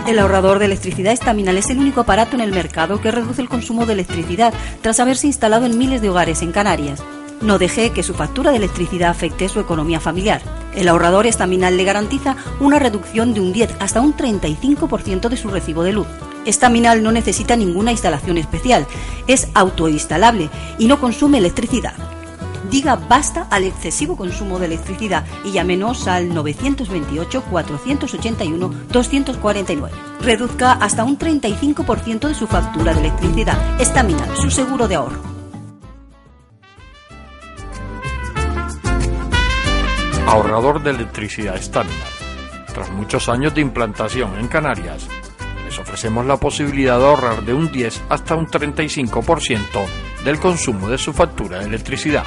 El ahorrador de electricidad Estaminal es el único aparato en el mercado que reduce el consumo de electricidad tras haberse instalado en miles de hogares en Canarias. No deje que su factura de electricidad afecte su economía familiar. El ahorrador Estaminal le garantiza una reducción de un 10 hasta un 35% de su recibo de luz. Estaminal no necesita ninguna instalación especial, es autoinstalable y no consume electricidad. Diga basta al excesivo consumo de electricidad y llámenos al 928-481-249. Reduzca hasta un 35% de su factura de electricidad. Estaminal, su seguro de ahorro. Ahorrador de electricidad Estaminal. Tras muchos años de implantación en Canarias, les ofrecemos la posibilidad de ahorrar de un 10 hasta un 35% del consumo de su factura de electricidad.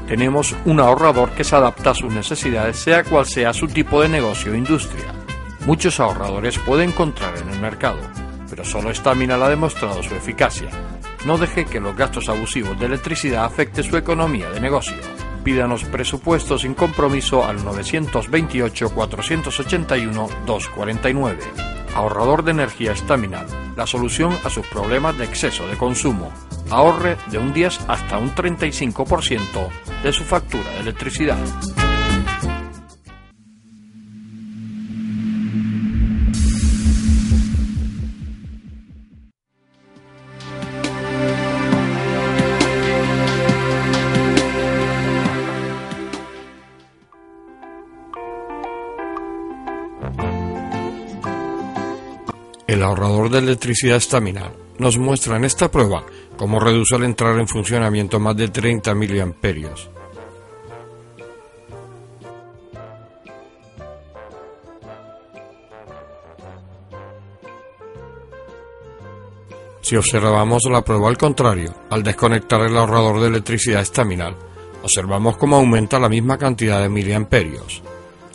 Tenemos un ahorrador que se adapta a sus necesidades, sea cual sea su tipo de negocio o industria. Muchos ahorradores puede encontrar en el mercado, pero solo Estaminal ha demostrado su eficacia. No deje que los gastos abusivos de electricidad afecten su economía de negocio. Pídanos presupuesto sin compromiso al 928-481-249. Ahorrador de energía Estaminal, la solución a sus problemas de exceso de consumo. Ahorre de un 10 hasta un 35% de su factura de electricidad. El ahorrador de electricidad Estaminal nos muestra en esta prueba cómo reduce al entrar en funcionamiento más de 30 miliamperios. Si observamos la prueba al contrario, al desconectar el ahorrador de electricidad Estaminal, observamos cómo aumenta la misma cantidad de miliamperios.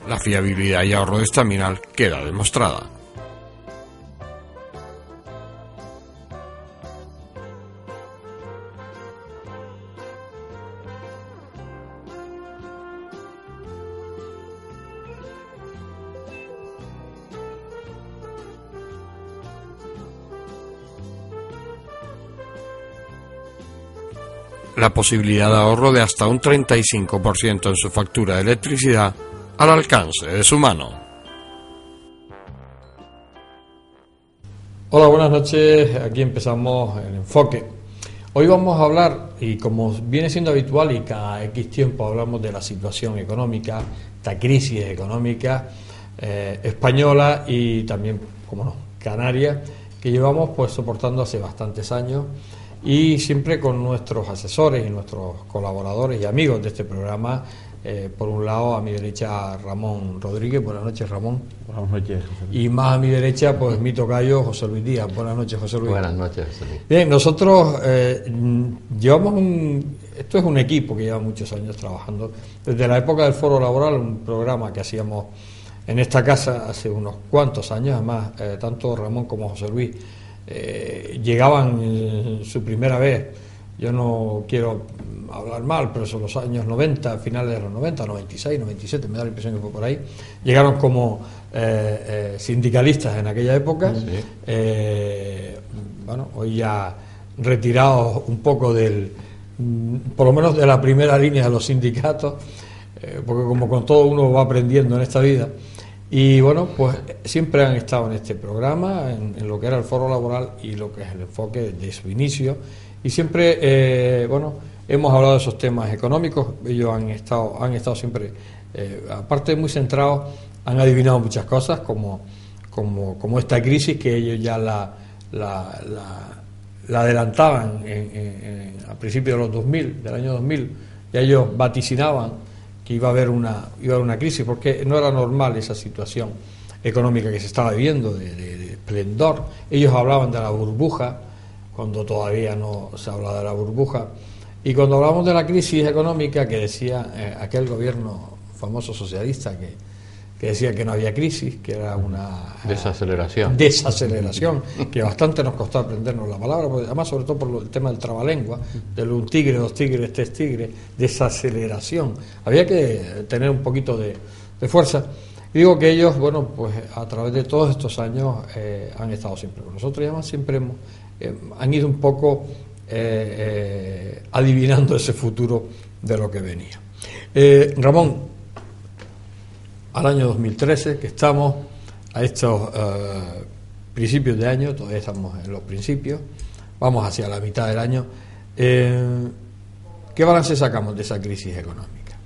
La fiabilidad y ahorro de Estaminal queda demostrada. La posibilidad de ahorro de hasta un 35% en su factura de electricidad al alcance de su mano. Hola, buenas noches. Aquí empezamos el enfoque. Hoy vamos a hablar, y como viene siendo habitual y cada X tiempo hablamos de la situación económica, esta crisis económica española y también, como no, canaria, que llevamos pues soportando hace bastantes años. Y siempre con nuestros asesores y nuestros colaboradores y amigos de este programa. Por un lado, a mi derecha, Ramón Rodríguez. Buenas noches, Ramón. Buenas noches, José Luis. Y más a mi derecha, pues mi tocayo, José Luis Díaz. Buenas noches, José Luis. Buenas noches, José Luis. Bien, nosotros llevamos esto es un equipo que lleva muchos años trabajando. Desde la época del Foro Laboral, un programa que hacíamos en esta casa hace unos cuantos años. Además, tanto Ramón como José Luis llegaban su primera vez, yo no quiero hablar mal, pero son los años 90, finales de los 90, 96, 97, me da la impresión que fue por ahí, llegaron como sindicalistas en aquella época, sí. Bueno, hoy ya retirados un poco por lo menos de la primera línea de los sindicatos, porque como con todo uno va aprendiendo en esta vida, y bueno, pues siempre han estado en este programa, en lo que era el foro laboral y lo que es el enfoque de su inicio, y siempre, bueno, hemos hablado de esos temas económicos. Ellos han estado siempre, aparte muy centrados, han adivinado muchas cosas, como esta crisis que ellos ya la adelantaban a principios de los 2000, del año 2000, ya ellos vaticinaban que iba a haber una crisis, porque no era normal esa situación económica que se estaba viviendo de esplendor. Ellos hablaban de la burbuja, cuando todavía no se hablaba de la burbuja, y cuando hablamos de la crisis económica que decía aquel gobierno famoso socialista que decía que no había crisis, que era una desaceleración, que bastante nos costó aprendernos la palabra, porque además sobre todo por el tema del trabalengua, del un tigre, dos tigres, tres tigres, desaceleración. Había que tener un poquito de fuerza. Y digo que ellos, bueno, pues a través de todos estos años han estado siempre con nosotros, y además siempre han ido un poco adivinando ese futuro de lo que venía. Ramón, al año 2013, que estamos a estos principios de año, todavía estamos en los principios, vamos hacia la mitad del año, ¿qué balance sacamos de esa crisis económica?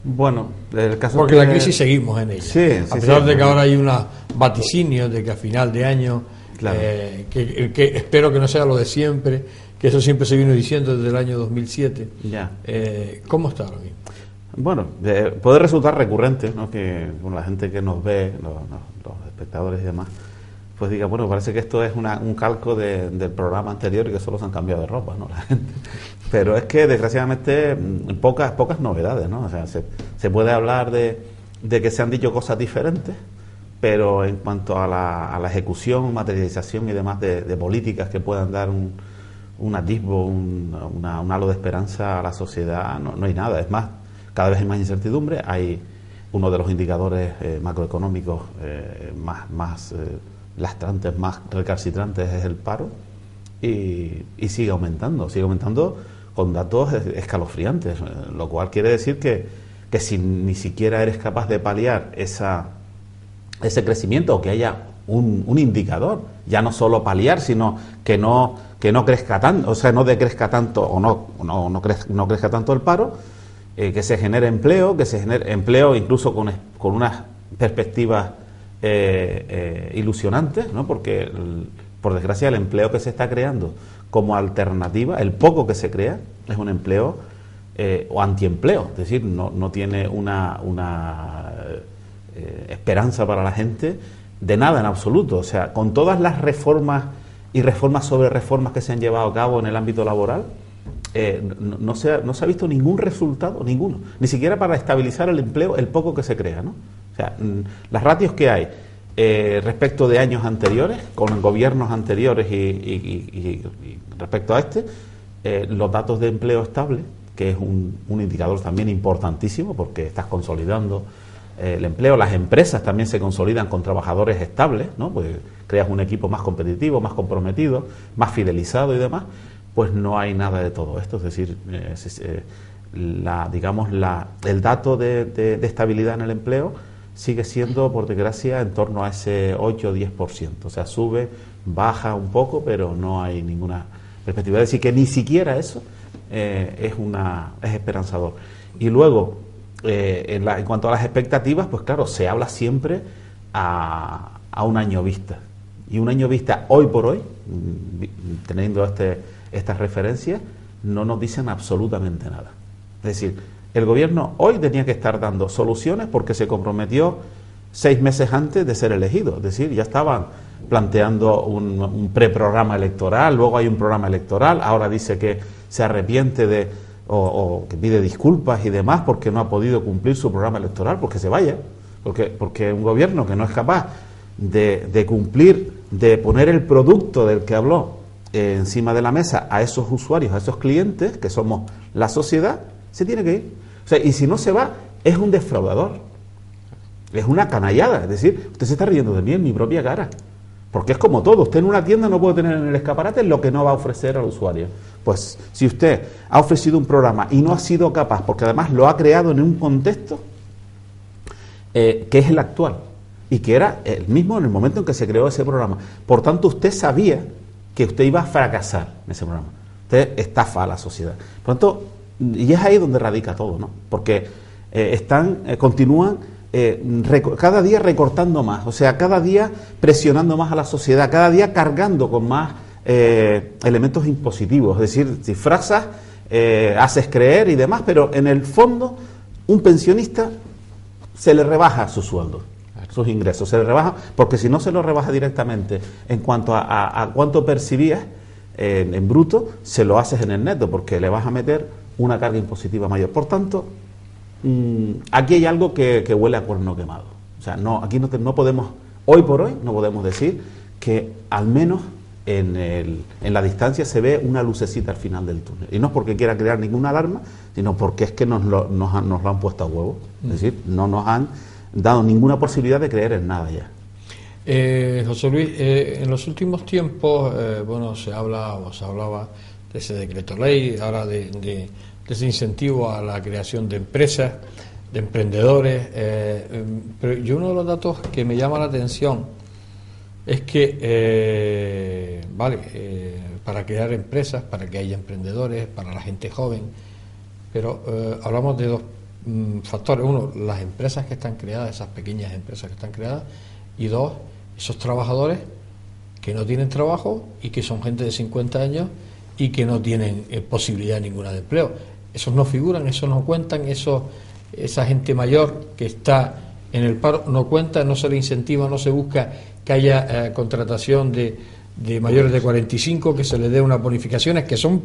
Bueno, el caso porque la crisis seguimos en ella, sí, a pesar de que ahora hay unos vaticinios de que a final de año, claro, que espero que no sea lo de siempre, que eso siempre se vino diciendo desde el año 2007. Ya. ¿Cómo está ahora mismo? Bueno, puede resultar recurrente, ¿no? Que la gente que nos ve, los espectadores y demás, pues diga, bueno, parece que esto es un calco del programa anterior y que solo se han cambiado de ropa, ¿no? La gente. Pero es que desgraciadamente pocas novedades, ¿no? O sea, se puede hablar de que se han dicho cosas diferentes, pero en cuanto a la ejecución, materialización y demás de políticas que puedan dar un atisbo, un halo de esperanza a la sociedad, no hay nada. Es más, cada vez hay más incertidumbre. Hay uno de los indicadores macroeconómicos más lastrantes, más recalcitrantes, es el paro, y sigue aumentando con datos escalofriantes, lo cual quiere decir que si ni siquiera eres capaz de paliar ese crecimiento, o que haya un indicador, ya no solo paliar, sino que no crezca tanto, o sea, no decrezca tanto, o no crezca tanto el paro, que se genere empleo, incluso con unas perspectivas ilusionantes, ¿no? Porque por desgracia el empleo que se está creando como alternativa, el poco que se crea, es un empleo o antiempleo, es decir, no tiene una esperanza para la gente de nada en absoluto. O sea, con todas las reformas y reformas sobre reformas que se han llevado a cabo en el ámbito laboral, no se ha visto ningún resultado, ninguno, ni siquiera para estabilizar el empleo, el poco que se crea, ¿no? O sea, las ratios que hay respecto de años anteriores, con gobiernos anteriores y respecto a los datos de empleo estable, que es un indicador también importantísimo, porque estás consolidando el empleo. Las empresas también se consolidan con trabajadores estables, ¿no? Pues creas un equipo más competitivo, más comprometido, más fidelizado y demás. Pues no hay nada de todo esto. Es decir, el dato de estabilidad en el empleo sigue siendo, por desgracia, en torno a ese 8 o 10%. O sea, sube, baja un poco, pero no hay ninguna perspectiva. Es decir, que ni siquiera eso es esperanzador. Y luego, en cuanto a las expectativas, pues claro, se habla siempre a un año vista. Y un año vista hoy por hoy, teniendo estas referencias, no nos dicen absolutamente nada. Es decir, el gobierno hoy tenía que estar dando soluciones porque se comprometió 6 meses antes de ser elegido. Es decir, ya estaban planteando un preprograma electoral, luego hay un programa electoral, ahora dice que se arrepiente o que pide disculpas y demás porque no ha podido cumplir su programa electoral, porque se vaya, porque un gobierno que no es capaz de cumplir, de poner el producto del que habló encima de la mesa a esos usuarios, a esos clientes, que somos la sociedad, se tiene que ir. O sea, y si no se va, es un defraudador. Es una canallada. Es decir, usted se está riendo de mí en mi propia cara. Porque es como todo. Usted en una tienda no puede tener en el escaparate lo que no va a ofrecer al usuario. Pues si usted ha ofrecido un programa y no ha sido capaz, porque además lo ha creado en un contexto que es el actual, y que era el mismo en el momento en que se creó ese programa. Por tanto, usted sabía que usted iba a fracasar en ese programa. Usted estafa a la sociedad. Por tanto, y es ahí donde radica todo, ¿no? Porque continúan cada día recortando más, o sea, cada día presionando más a la sociedad, cada día cargando con más elementos impositivos. Es decir, disfrazas, haces creer y demás, pero en el fondo, un pensionista se le rebaja su sueldo, sus ingresos, se le rebaja, porque si no se lo rebaja directamente en cuanto a cuánto percibías en bruto, se lo haces en el neto, porque le vas a meter una carga impositiva mayor. Por tanto, aquí hay algo que huele a cuerno quemado. O sea, aquí no podemos, hoy por hoy, no podemos decir que al menos en la distancia se ve una lucecita al final del túnel. Y no es porque quiera crear ninguna alarma, sino porque es que nos lo han puesto a huevo. Es decir, no nos han dado ninguna posibilidad de creer en nada ya. José Luis, en los últimos tiempos, se hablaba de ese decreto ley, ahora de ese incentivo a la creación de empresas, de emprendedores, pero yo uno de los datos que me llama la atención es que, para crear empresas, para que haya emprendedores, para la gente joven, pero hablamos de dos factores. Uno, las empresas que están creadas, esas pequeñas empresas que están creadas, y dos, esos trabajadores que no tienen trabajo y que son gente de 50 años y que no tienen posibilidad ninguna de empleo. Esos no figuran, esos no cuentan, esa gente mayor que está en el paro no cuenta, no se le incentiva, no se busca que haya contratación de mayores de 45, que se les dé unas bonificaciones que son,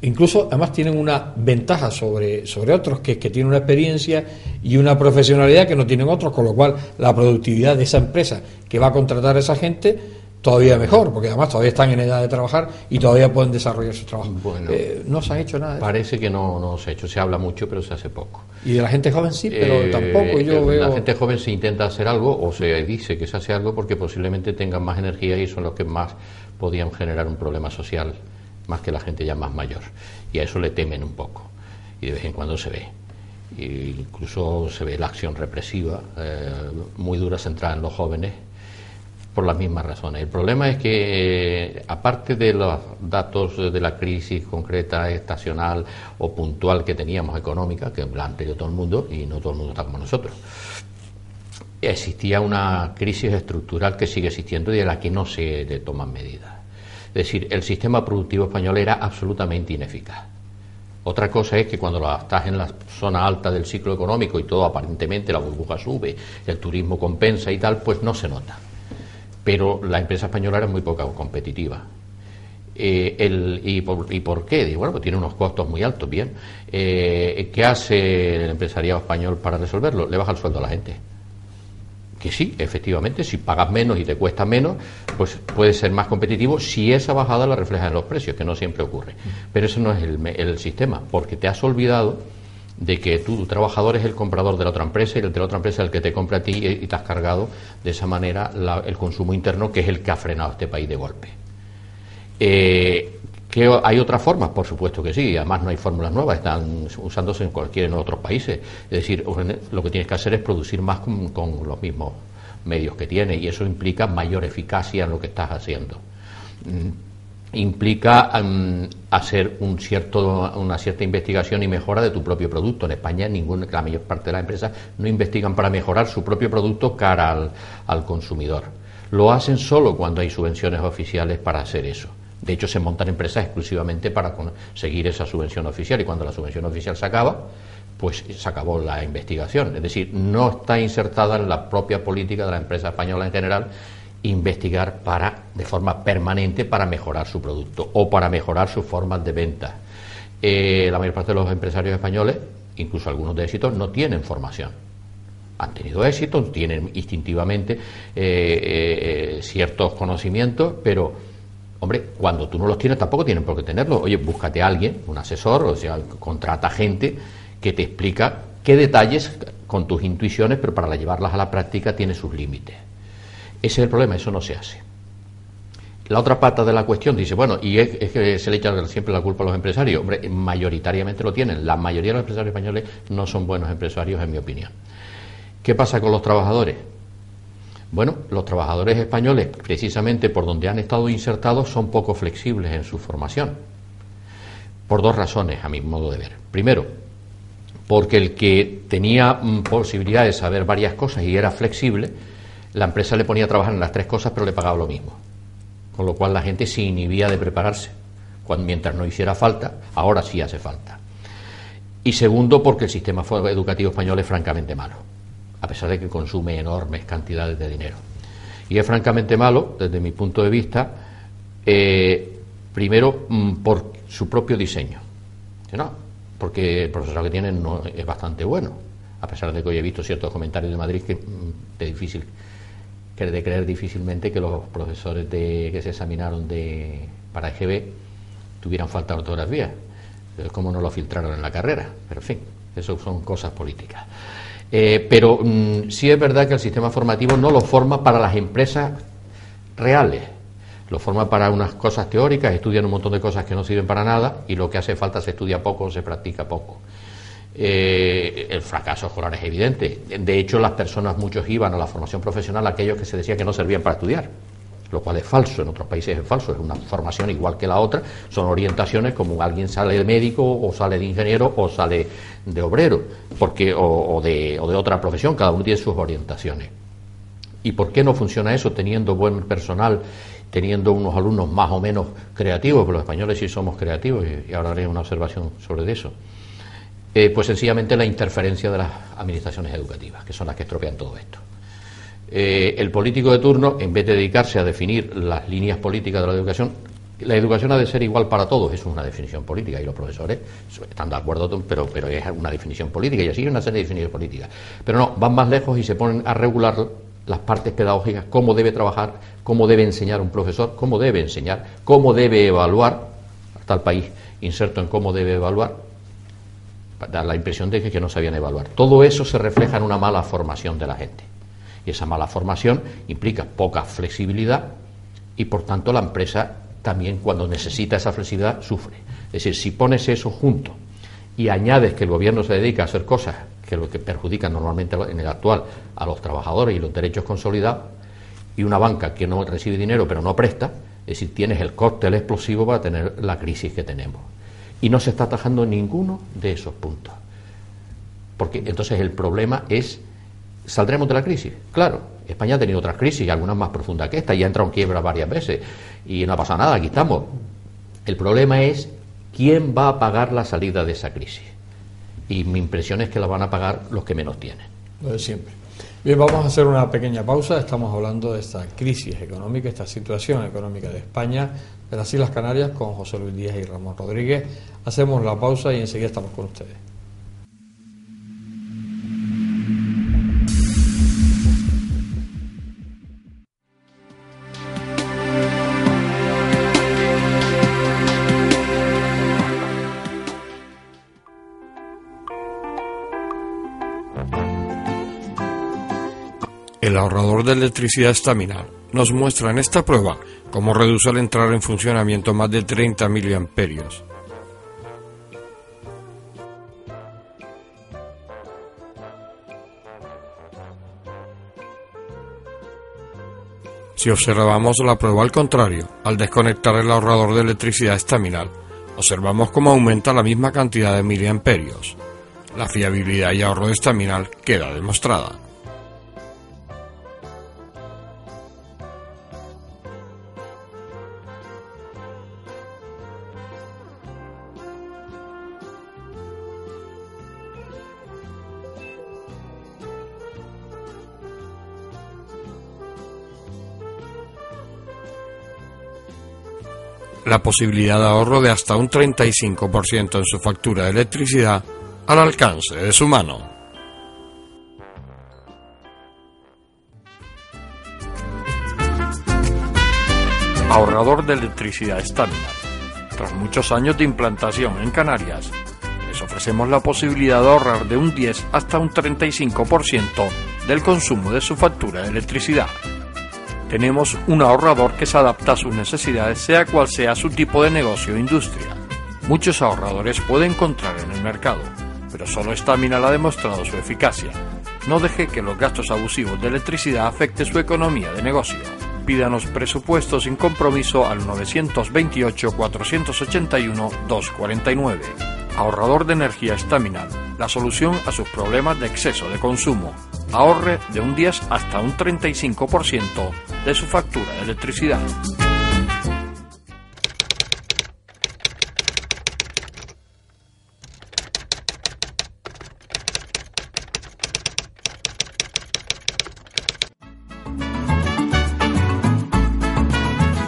incluso además tienen una ventaja sobre otros, que tienen una experiencia y una profesionalidad que no tienen otros, con lo cual la productividad de esa empresa que va a contratar a esa gente todavía mejor, porque además todavía están en edad de trabajar y todavía pueden desarrollar su trabajo. Bueno, no se ha hecho nada. Parece que no se ha hecho. Se habla mucho, pero se hace poco. Y de la gente joven sí, pero tampoco yo veo. La gente joven se intenta hacer algo, o se dice que se hace algo, porque posiblemente tengan más energía y son los que más podían generar un problema social, más que la gente ya más mayor. Y a eso le temen un poco. Y de vez en cuando se ve. E incluso se ve la acción represiva muy dura, centrada en los jóvenes, por las mismas razones. El problema es que, aparte de los datos de la crisis concreta, estacional o puntual que teníamos económica, que la han tenido todo el mundo, y no todo el mundo está como nosotros, existía una crisis estructural que sigue existiendo y de la que no se le toman medidas. Es decir, el sistema productivo español era absolutamente ineficaz. Otra cosa es que cuando estás en la zona alta del ciclo económico y todo aparentemente, la burbuja sube, el turismo compensa y tal, pues no se nota. Pero la empresa española era muy poco competitiva. ¿Y por qué? Digo, bueno, pues tiene unos costos muy altos, bien. ¿Qué hace el empresariado español para resolverlo? Le baja el sueldo a la gente. Que sí, efectivamente, si pagas menos y te cuesta menos, pues puedes ser más competitivo si esa bajada la refleja en los precios, que no siempre ocurre. Pero eso no es el sistema, porque te has olvidado de que tu trabajador es el comprador de la otra empresa y el de la otra empresa es el que te compra a ti, y te has cargado de esa manera el consumo interno, que es el que ha frenado este país de golpe. ¿Que hay otras formas? Por supuesto que sí, además no hay fórmulas nuevas, están usándose en otros países. Es decir, lo que tienes que hacer es producir más con los mismos medios que tienes, y eso implica mayor eficacia en lo que estás haciendo. Implica hacer una cierta investigación y mejora de tu propio producto. En España la mayor parte de las empresas no investigan para mejorar su propio producto cara al consumidor. Lo hacen solo cuando hay subvenciones oficiales para hacer eso. De hecho, se montan empresas exclusivamente para conseguir esa subvención oficial, y cuando la subvención oficial se acaba, pues se acabó la investigación. Es decir, no está insertada en la propia política de la empresa española en general investigar de forma permanente para mejorar su producto o para mejorar sus formas de venta. La mayor parte de los empresarios españoles, incluso algunos de éxito, no tienen formación. Han tenido éxito, tienen instintivamente ciertos conocimientos, pero Hombre, cuando tú no los tienes tampoco tienen por qué tenerlos. Oye, búscate a alguien, un asesor, o sea, contrata gente que te explica qué detalles con tus intuiciones, pero para llevarlas a la práctica tiene sus límites. Ese es el problema, eso no se hace. La otra pata de la cuestión dice, bueno, y es que se le echa siempre la culpa a los empresarios. Hombre, mayoritariamente lo tienen. La mayoría de los empresarios españoles no son buenos empresarios, en mi opinión. ¿Qué pasa con los trabajadores? Bueno, los trabajadores españoles, precisamente por donde han estado insertados, son poco flexibles en su formación. Por dos razones, a mi modo de ver. Primero, porque el que tenía posibilidad de saber varias cosas y era flexible, la empresa le ponía a trabajar en las tres cosas, pero le pagaba lo mismo. Con lo cual la gente se inhibía de prepararse, mientras no hiciera falta. Ahora sí hace falta. Y segundo, porque el sistema educativo español es francamente malo, a pesar de que consume enormes cantidades de dinero. Y es francamente malo, desde mi punto de vista, primero por su propio diseño. ¿No? Porque el profesorado que tienen no es bastante bueno, a pesar de que hoy he visto ciertos comentarios de Madrid que de creer difícilmente que los profesores que se examinaron para EGB tuvieran falta de ortografía. Cómo no lo filtraron en la carrera, pero en fin, eso son cosas políticas. Pero sí es verdad que el sistema formativo no lo forma para las empresas reales, lo forma para unas cosas teóricas, estudian un montón de cosas que no sirven para nada y lo que hace falta se estudia poco, se practica poco. El fracaso escolar es evidente. De hecho, muchos iban a la formación profesional aquellos que se decía que no servían para estudiar, lo cual es falso. En otros países es falso, es una formación igual que la otra, son orientaciones como alguien sale de médico o sale de ingeniero o sale de obrero o de otra profesión, cada uno tiene sus orientaciones. ¿Y por qué no funciona eso teniendo buen personal, teniendo unos alumnos más o menos creativos? Porque los españoles sí somos creativos y ahora haré una observación sobre eso. Pues sencillamente la interferencia de las administraciones educativas, que son las que estropean todo esto. El político de turno, en vez de dedicarse a definir las líneas políticas de la educación ha de ser igual para todos, eso es una definición política y los profesores están de acuerdo, pero es una definición política y así hay una serie de definiciones políticas. Pero no, van más lejos y se ponen a regular las partes pedagógicas, cómo debe trabajar, cómo debe enseñar un profesor, cómo debe enseñar, cómo debe evaluar, hasta el país inserto en cómo debe evaluar, da la impresión de que no sabían evaluar. Todo eso se refleja en una mala formación de la gente. Y esa mala formación implica poca flexibilidad y, por tanto, la empresa también, cuando necesita esa flexibilidad, sufre. Es decir, si pones eso junto y añades que el gobierno se dedica a hacer cosas que lo que perjudican normalmente en el actual a los trabajadores y los derechos consolidados, y una banca que no recibe dinero pero no presta, es decir, tienes el cóctel explosivo para tener la crisis que tenemos. Y no se está atajando ninguno de esos puntos. Porque entonces el problema es, ¿saldremos de la crisis? Claro, España ha tenido otras crisis, y algunas más profundas que esta, y ha entrado en quiebra varias veces, y no ha pasado nada, aquí estamos. El problema es, ¿quién va a pagar la salida de esa crisis? Y mi impresión es que la van a pagar los que menos tienen. Lo de siempre. Bien, vamos a hacer una pequeña pausa. Estamos hablando de esta crisis económica, esta situación económica de España, de las Islas Canarias, con José Luis Díaz y Ramón Rodríguez. Hacemos la pausa y enseguida estamos con ustedes. El ahorrador de electricidad Staminal nos muestra en esta prueba cómo reduce al entrar en funcionamiento más de 30 miliamperios. Si observamos la prueba al contrario, al desconectar el ahorrador de electricidad Staminal, observamos cómo aumenta la misma cantidad de miliamperios. La fiabilidad y ahorro de Staminal queda demostrada. La posibilidad de ahorro de hasta un 35% en su factura de electricidad al alcance de su mano. ahorrador de electricidad Staminal. Tras muchos años de implantación en Canarias, les ofrecemos la posibilidad de ahorrar de un 10 hasta un 35% del consumo de su factura de electricidad. Tenemos un ahorrador que se adapta a sus necesidades, sea cual sea su tipo de negocio o industria. Muchos ahorradores puede encontrar en el mercado, pero solo Staminal ha demostrado su eficacia. No deje que los gastos abusivos de electricidad afecten su economía de negocio. Pídanos presupuesto sin compromiso al 921-481-249. Ahorrador de energía Staminal, la solución a sus problemas de exceso de consumo. Ahorre de un 10 hasta un 35% de su factura de electricidad.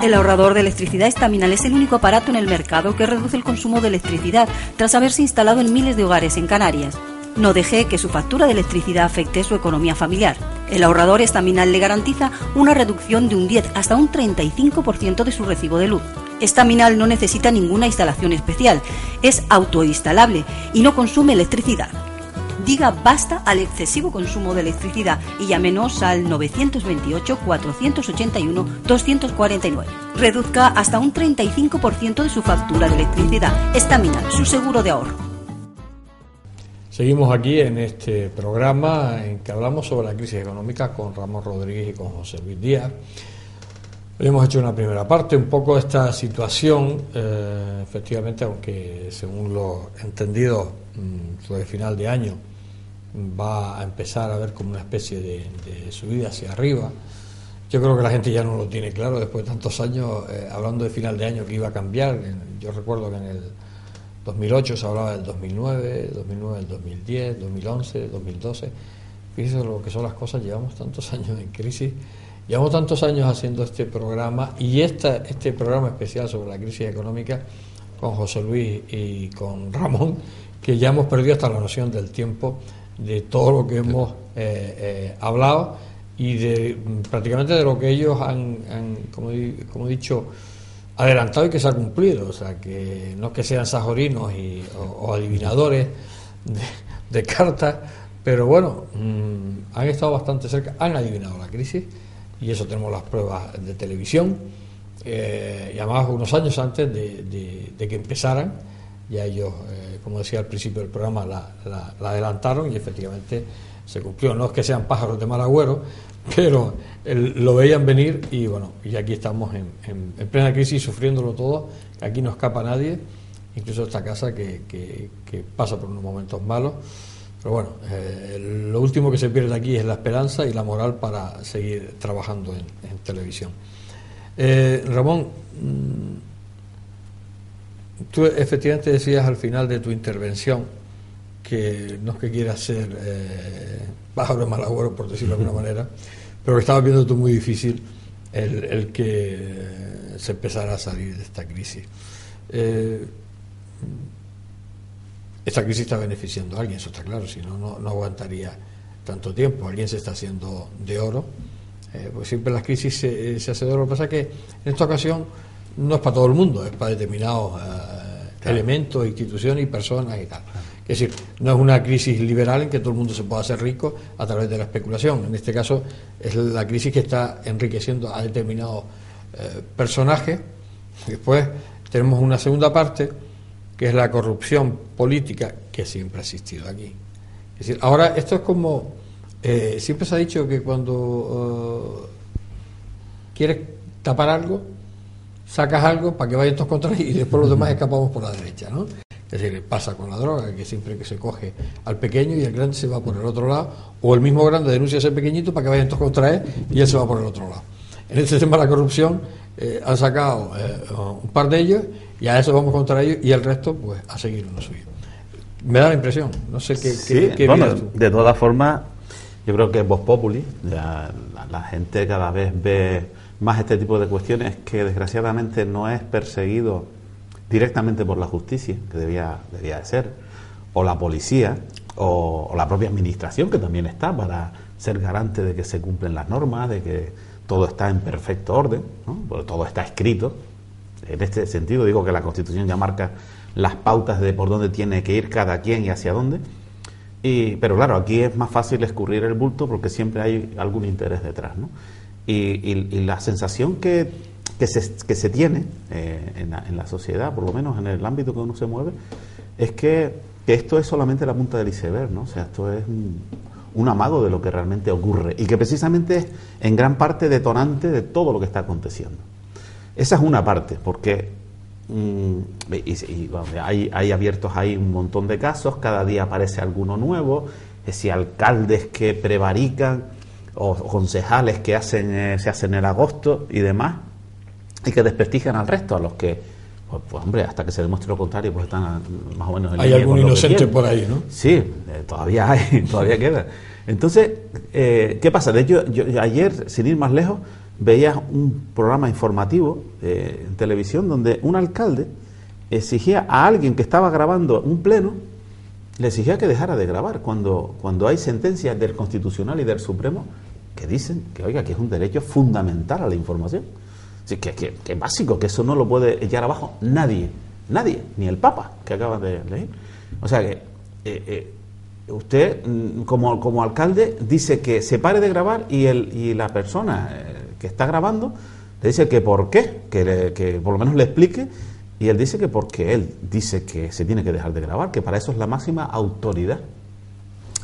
El ahorrador de electricidad Staminal es el único aparato en el mercado que reduce el consumo de electricidad tras haberse instalado en miles de hogares en Canarias. No deje que su factura de electricidad afecte su economía familiar. El ahorrador Staminal le garantiza una reducción de un 10 hasta un 35% de su recibo de luz. Staminal no necesita ninguna instalación especial, es autoinstalable y no consume electricidad. Diga basta al excesivo consumo de electricidad y llámenos al 928-481-249. Reduzca hasta un 35% de su factura de electricidad. Staminal, su seguro de ahorro. Seguimos aquí en este programa en que hablamos sobre la crisis económica con Ramón Rodríguez y con José Luis Díaz. Hoy hemos hecho una primera parte, un poco esta situación, efectivamente, aunque según lo entendido sobre final de año va a empezar a ver como una especie de subida hacia arriba. Yo creo que la gente ya no lo tiene claro después de tantos años, hablando de final de año que iba a cambiar. Yo recuerdo que en el 2008 se hablaba del 2009 del 2010, 2011, 2012. Fíjese lo que son las cosas, llevamos tantos años en crisis, llevamos tantos años haciendo este programa y este programa especial sobre la crisis económica con José Luis y con Ramón, que ya hemos perdido hasta la noción del tiempo de todo lo que hemos hablado y de prácticamente de lo que ellos han como he dicho, adelantado y que se ha cumplido. O sea, que no es que sean sajorinos o adivinadores de cartas, pero bueno, han estado bastante cerca, han adivinado la crisis y eso tenemos las pruebas de televisión, y además unos años antes de que empezaran, ya ellos, como decía al principio del programa, la adelantaron y efectivamente se cumplió. No es que sean pájaros de mal agüero, pero lo veían venir y bueno, y aquí estamos en plena crisis sufriéndolo todo, aquí no escapa nadie, incluso esta casa que pasa por unos momentos malos, pero bueno, lo último que se pierde aquí es la esperanza y la moral para seguir trabajando en televisión. Ramón, tú efectivamente decías al final de tu intervención que no es que quieras ser pájaro de mal agüero, por decirlo de alguna manera, pero que estabas viendo tú muy difícil el que se empezara a salir de esta crisis. Esta crisis está beneficiando a alguien, eso está claro, si no, no aguantaría tanto tiempo. Alguien se está haciendo de oro, pues siempre las crisis se hace de oro. Lo que pasa es que en esta ocasión no es para todo el mundo, es para determinados elementos, instituciones y personas y tal. Es decir, no es una crisis liberal en que todo el mundo se pueda hacer rico a través de la especulación. En este caso es la crisis que está enriqueciendo a determinados personajes. Después tenemos una segunda parte, que es la corrupción política, que siempre ha existido aquí. Es decir, ahora esto es como, siempre se ha dicho que cuando quieres tapar algo, sacas algo para que vayan todos contra él y después los demás escapamos por la derecha, ¿no? Es decir, pasa con la droga, que siempre que se coge al pequeño y el grande se va por el otro lado, o el mismo grande denuncia a ese pequeñito para que vayan todos contra él y él se va por el otro lado. En este tema de la corrupción han sacado un par de ellos y a eso vamos contra ellos y el resto pues a seguir lo suyo. Me da la impresión, no sé qué bueno, de todas formas, yo creo que Vox Populi, la gente cada vez ve más este tipo de cuestiones que desgraciadamente no es perseguido directamente por la justicia, que debía de ser, o la policía, o la propia administración, que también está para ser garante de que se cumplen las normas, de que todo está en perfecto orden, ¿no? Porque todo está escrito. En este sentido digo que la Constitución ya marca las pautas de por dónde tiene que ir cada quien y hacia dónde. Pero claro, aquí es más fácil escurrir el bulto porque siempre hay algún interés detrás, ¿no? Y la sensación que se tiene en la sociedad, por lo menos en el ámbito que uno se mueve, es que esto es solamente la punta del iceberg, ¿no? O sea, esto es un amago de lo que realmente ocurre y que precisamente es en gran parte detonante de todo lo que está aconteciendo. Esa es una parte, porque hay abiertos ahí un montón de casos, cada día aparece alguno nuevo, si alcaldes que prevarican o concejales que se hacen en agosto y demás, y que desprestigian al resto, a los que, pues hombre, hasta que se demuestre lo contrario, pues están más o menos en hay algún inocente por ahí, ¿no? Sí, todavía hay, todavía queda. Entonces, ¿qué pasa? De hecho, yo ayer, sin ir más lejos, veía un programa informativo en televisión donde un alcalde exigía a alguien que estaba grabando un pleno, le exigía que dejara de grabar cuando hay sentencias del Constitucional y del Supremo que dicen que, oiga, que es un derecho fundamental a la información. Así que es básico, que eso no lo puede echar abajo nadie, ni el Papa que acaba de leer. O sea que usted como alcalde dice que se pare de grabar y la persona que está grabando le dice que por qué, que por lo menos le explique, y él dice que porque él dice que se tiene que dejar de grabar, que para eso es la máxima autoridad.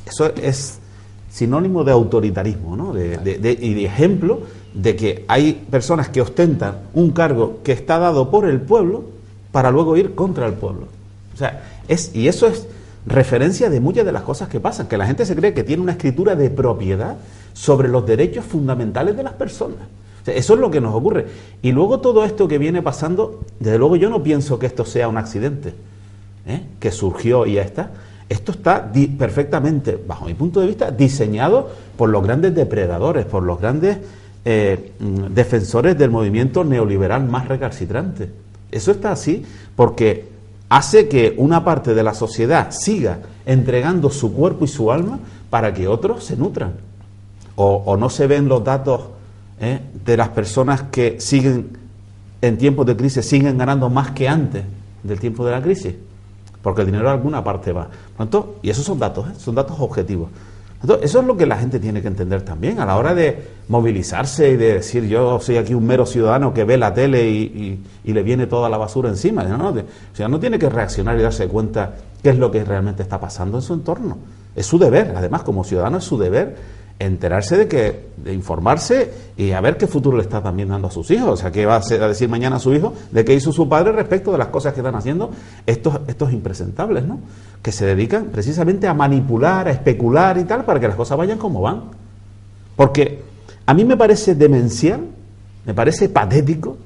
Eso es sinónimo de autoritarismo, ¿no? Y de ejemplo de que hay personas que ostentan un cargo que está dado por el pueblo para luego ir contra el pueblo. O sea, y eso es referencia de muchas de las cosas que pasan, que la gente se cree que tiene una escritura de propiedad sobre los derechos fundamentales de las personas. O sea, eso es lo que nos ocurre. Y luego todo esto que viene pasando, desde luego yo no pienso que esto sea un accidente, que surgió y ya está. Esto está perfectamente, bajo mi punto de vista, diseñado por los grandes depredadores, por los grandes defensores del movimiento neoliberal más recalcitrante. Eso está así porque hace que una parte de la sociedad siga entregando su cuerpo y su alma para que otros se nutran. O no se ven los datos de las personas que siguen en tiempos de crisis, siguen ganando más que antes del tiempo de la crisis, porque el dinero a alguna parte va. Por tanto, y esos son datos objetivos. Entonces, eso es lo que la gente tiene que entender también a la hora de movilizarse y de decir yo soy aquí un mero ciudadano que ve la tele y le viene toda la basura encima. O sea, no tiene que reaccionar y darse cuenta qué es lo que realmente está pasando en su entorno. Es su deber, además como ciudadano es su deber enterarse de informarse y a ver qué futuro le está también dando a sus hijos. O sea, qué va a decir mañana a su hijo de qué hizo su padre respecto de las cosas que están haciendo estos impresentables, ¿no? Que se dedican precisamente a manipular, a especular y tal, para que las cosas vayan como van. Porque a mí me parece demencial, me parece patético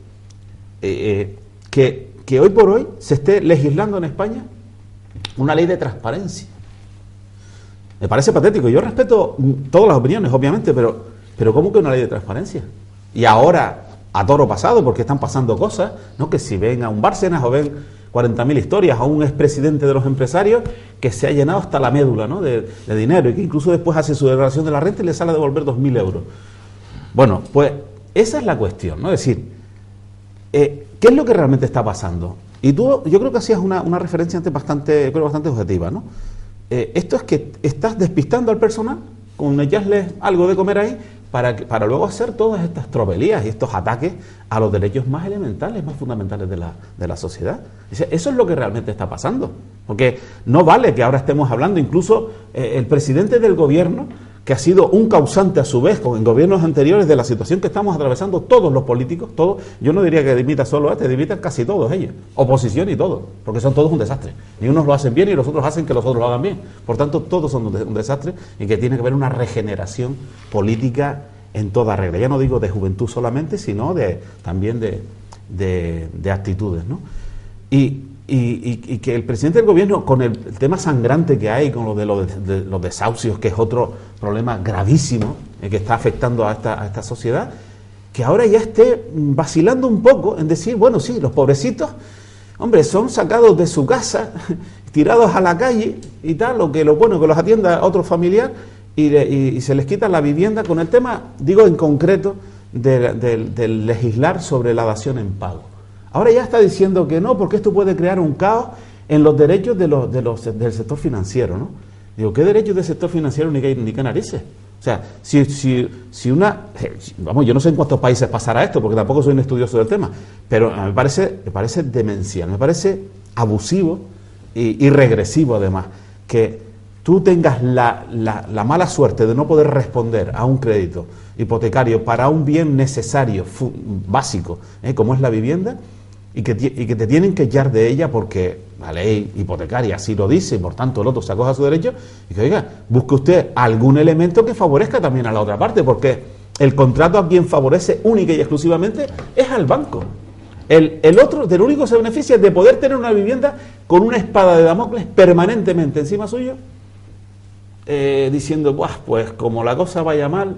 que hoy por hoy se esté legislando en España una ley de transparencia. Me parece patético. Yo respeto todas las opiniones, obviamente, pero ¿cómo que una ley de transparencia? Y ahora, a toro pasado, porque están pasando cosas, ¿no? Que si ven a un Bárcenas o ven 40.000 historias a un expresidente de los empresarios que se ha llenado hasta la médula, ¿no? de dinero y que incluso después hace su declaración de la renta y le sale a devolver 2.000 euros. Bueno, pues esa es la cuestión, ¿no? Es decir, ¿qué es lo que realmente está pasando? Y yo creo que hacías una referencia antes bastante objetiva, ¿no? Esto es que estás despistando al personal con echarles algo de comer ahí para luego hacer todas estas tropelías y estos ataques a los derechos más elementales, más fundamentales de la sociedad. Eso es lo que realmente está pasando. Porque no vale que ahora estemos hablando, incluso el presidente del gobierno, que ha sido un causante a su vez en gobiernos anteriores de la situación que estamos atravesando todos los políticos, todos, yo no diría que dimita solo dimitan casi todos ellos, oposición y todo, porque son todos un desastre. Ni unos lo hacen bien y los otros hacen que los otros lo hagan bien. Por tanto, todos son un desastre y que tiene que haber una regeneración política en toda regla. Ya no digo de juventud solamente, sino también de actitudes, ¿no? Y que el presidente del gobierno, con el tema sangrante que hay, con lo de los desahucios, que es otro problema gravísimo que está afectando a esta sociedad, que ahora ya esté vacilando un poco en decir, bueno, sí, los pobrecitos, hombre, son sacados de su casa, tirados a la calle y tal, que los atienda otro familiar y se les quita la vivienda, con el tema, digo en concreto, del legislar sobre la dación en pago. Ahora ya está diciendo que no, porque esto puede crear un caos en los derechos del sector financiero, ¿no? Digo, ¿qué derechos del sector financiero ni qué narices? O sea, vamos, yo no sé en cuántos países pasará esto, porque tampoco soy un estudioso del tema, pero me parece demencial, me parece abusivo y regresivo además, que tú tengas la mala suerte de no poder responder a un crédito hipotecario para un bien necesario, básico, como es la vivienda, y que te tienen que echar de ella porque la ley hipotecaria así lo dice y por tanto el otro se acoja a su derecho, y que oiga, busque usted algún elemento que favorezca también a la otra parte, porque el contrato a quien favorece única y exclusivamente es al banco. El otro, del único que se beneficia es de poder tener una vivienda con una espada de Damocles permanentemente encima suyo, diciendo, pues como la cosa vaya mal,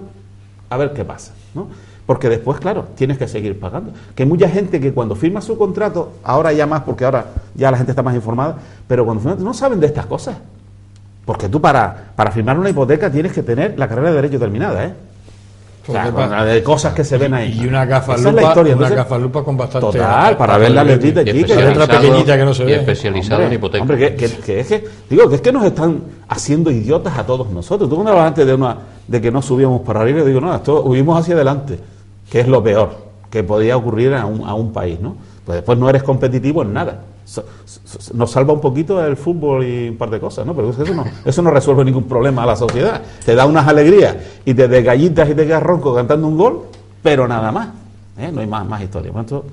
a ver qué pasa, ¿no? Porque después, claro, tienes que seguir pagando. Que hay mucha gente que cuando firma su contrato, ahora ya más, porque ahora ya la gente está más informada, pero cuando firma, no saben de estas cosas. Porque tú para firmar una hipoteca tienes que tener la carrera de derecho terminada, O sea, de cosas que se ven ahí. Y una gafalupa, gafalupa con bastante... Total, para ver la letrita chica. La letra pequeñita que no se ve. Y especializado en hipotecas. Hombre, que es que nos están haciendo idiotas a todos nosotros. Tú cuando hablabas antes de que no subíamos para arriba, digo, no, esto huimos hacia adelante, que es lo peor que podía ocurrir a un país, ¿no? Pues después no eres competitivo en nada. Nos salva un poquito el fútbol y un par de cosas, ¿no? Pero eso no resuelve ningún problema a la sociedad. Te da unas alegrías y te de gallitas y te quedas ronco cantando un gol, pero nada más, no hay más historia. Por tanto,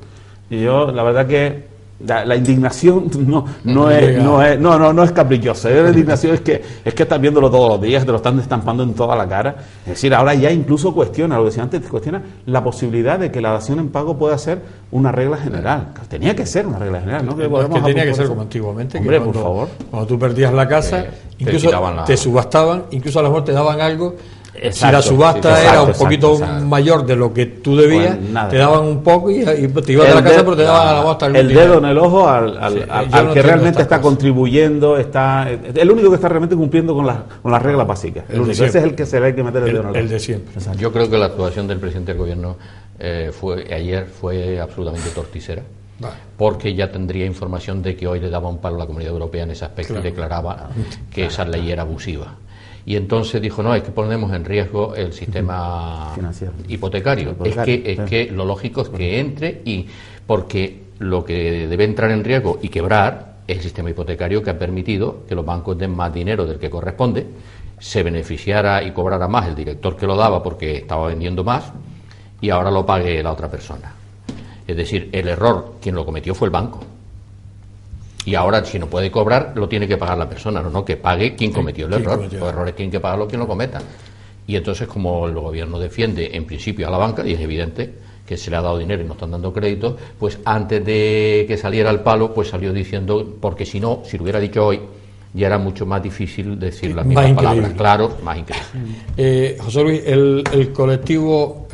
yo la verdad que la indignación no es caprichosa. La indignación es que estás viéndolo todos los días, te lo están estampando en toda la cara. Es decir, ahora ya incluso cuestiona, lo que decía antes, cuestiona la posibilidad de que la dación en pago pueda ser una regla general. Tenía que ser una regla general, ¿no? Que tenía que ser como antiguamente. Hombre, que por favor. Cuando tú perdías la casa, incluso te subastaban, incluso a lo mejor te daban algo. Exacto, si la subasta era un poquito mayor de lo que tú debías, pues te daban un poco y te ibas de la casa, pero te daban a la bosta el dedo en el ojo al que realmente está contribuyendo, el único que está realmente cumpliendo con las reglas básicas. Ese es el que se le hay que meter el dedo en el ojo. El de siempre. Yo creo que la actuación del presidente del gobierno ayer fue absolutamente torticera. Porque ya tendría información de que hoy le daba un palo a la Comunidad Europea en ese aspecto, y declaraba que esa ley era abusiva. Y entonces dijo, no, es que ponemos en riesgo el sistema hipotecario. Es que lo lógico es que entre, y porque lo que debe entrar en riesgo y quebrar es el sistema hipotecario, que ha permitido que los bancos den más dinero del que corresponde, se beneficiara y cobrara más el director que lo daba porque estaba vendiendo más, y ahora lo pague la otra persona. Es decir, el error, quien lo cometió fue el banco. Y ahora, si no puede cobrar, lo tiene que pagar la persona, no que pague quien cometió el error. Los errores tienen que pagarlo quien lo cometa. Y entonces, como el gobierno defiende en principio a la banca, y es evidente que se le ha dado dinero y no están dando créditos, pues antes de que saliera el palo, pues salió diciendo, porque si no, si lo hubiera dicho hoy, ya era mucho más difícil decir las mismas palabras. Claro, más increíble. José Luis, el colectivo,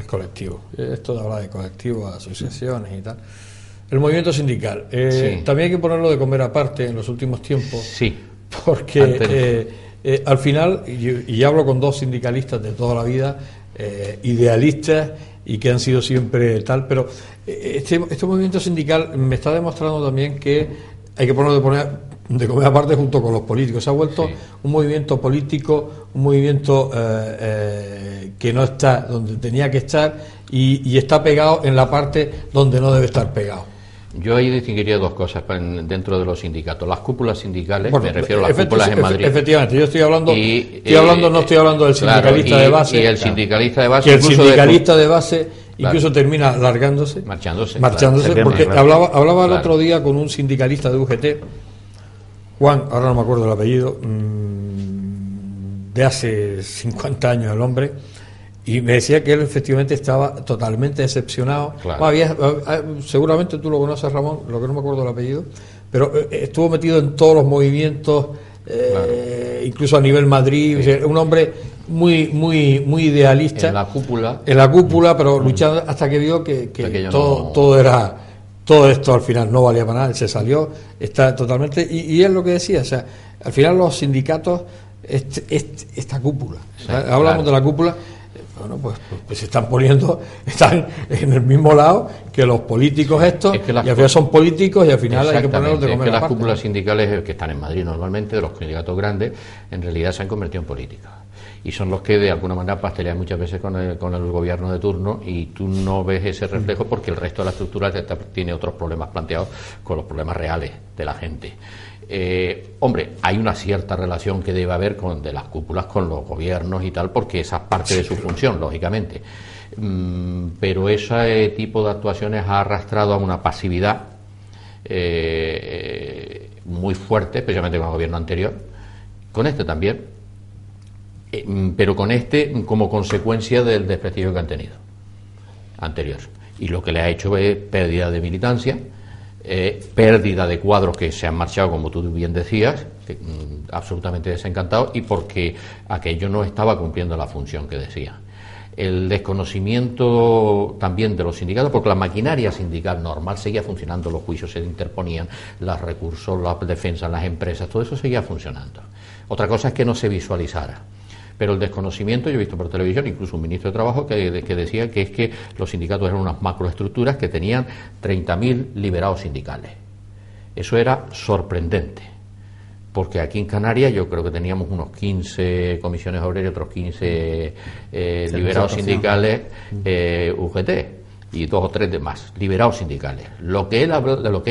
esto de hablar de colectivos, asociaciones y tal, el movimiento sindical, también hay que ponerlo de comer aparte en los últimos tiempos, porque al final, y hablo con dos sindicalistas de toda la vida, idealistas y que han sido siempre tal, pero este movimiento sindical me está demostrando también que hay que ponerlo de comer aparte junto con los políticos. Se ha vuelto un movimiento político, un movimiento que no está donde tenía que estar y está pegado en la parte donde no debe estar pegado. Yo ahí distinguiría dos cosas dentro de los sindicatos. Las cúpulas sindicales, me refiero a las cúpulas en Madrid. Efectivamente, yo estoy hablando no estoy hablando del sindicalista de base. Y el sindicalista de base. Que el sindicalista de base incluso termina largándose. Marchándose, porque hablaba el otro día con un sindicalista de UGT, Juan, ahora no me acuerdo el apellido, de hace 50 años el hombre, y me decía que él efectivamente estaba totalmente decepcionado. Seguramente tú lo conoces, Ramón, lo que no me acuerdo el apellido, pero estuvo metido en todos los movimientos, incluso a nivel Madrid, un hombre muy idealista. En la cúpula, pero luchando hasta que vio que todo esto al final no valía para nada, él se salió, está totalmente, y es lo que decía, o sea, al final los sindicatos, esta cúpula, hablamos de la cúpula, Bueno, pues se están en el mismo lado que los políticos estos, y al final son políticos y al final hay que ponerlos de comer es que aparte. Las cúpulas sindicales que están en Madrid normalmente, de los sindicatos grandes, en realidad se han convertido en políticos. Y son los que de alguna manera pastelean muchas veces con el gobierno de turno, y tú no ves ese reflejo porque el resto de la estructura tiene otros problemas planteados con los problemas reales de la gente. Hombre, hay una cierta relación que debe haber de las cúpulas con los gobiernos y tal, porque esa es parte de su función, lógicamente. Pero ese tipo de actuaciones ha arrastrado a una pasividad muy fuerte, especialmente con el gobierno anterior, con este también, pero con este como consecuencia del desprestigio que han tenido anterior. Y lo que le ha hecho es pérdida de militancia, pérdida de cuadros que se han marchado, como tú bien decías, absolutamente desencantados, y porque aquello no estaba cumpliendo la función que decía. El desconocimiento también de los sindicatos, porque la maquinaria sindical normal seguía funcionando, los juicios se interponían, los recursos, la defensa en las empresas, todo eso seguía funcionando. Otra cosa es que no se visualizara. Pero el desconocimiento, yo he visto por televisión, incluso un ministro de Trabajo que decía que es que los sindicatos eran unas macroestructuras que tenían 30.000 liberados sindicales. Eso era sorprendente, porque aquí en Canarias yo creo que teníamos unos 15 comisiones obreras y otros 15 liberados sindicales UGT, y 2 o 3 demás, liberados sindicales. De lo que